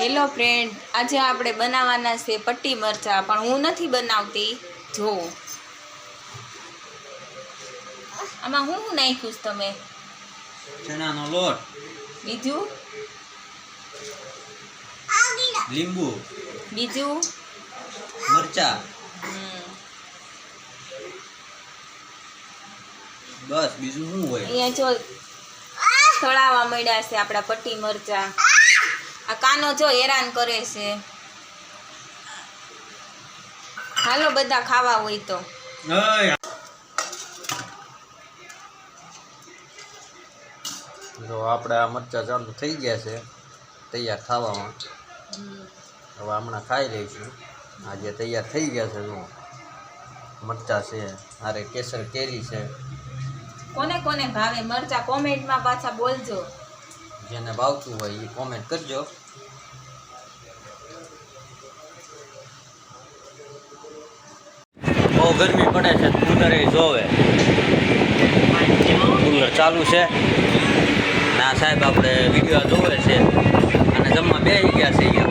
Hello friend, આજે આપણે બનાવવાના છે પટ્ટી મરચાં, પણ હું નથી બનાવતી. જો આમાં હું નાખ્યું તમે? ચણાનો લોટ, બીજું લીંબુ, બીજું મરચા, બસ બીજું શું હોય? અહીંયા જો તળાવા મળ્યા છે આપણા પટ્ટી મરચાં. આ કાનો જો હેરાન કરે છે. હાલો બધા ખાવા હોય તો. જો આપણે આ મરચાં ચાલુ થઈ ગયા છે તૈયાર ખાવામાં. હવે હમણાં ખાઈ લઈશું. આજે તૈયાર થઈ ગયા છે. જો મરચાં છે, હારે કેસર કેરી છે. કોને કોને ભાવે મરચાં કોમેન્ટમાં પાછા બોલજો. જેને ભાવતું હોય એ કોમેન્ટ કરજો. બહુ ગરમી પડે છે, કુલર જોવે. કુલર ચાલુ છે. ના સાહેબ આપણે વિડીયો જોવે છે અને જમવા બેસી ગયા છે.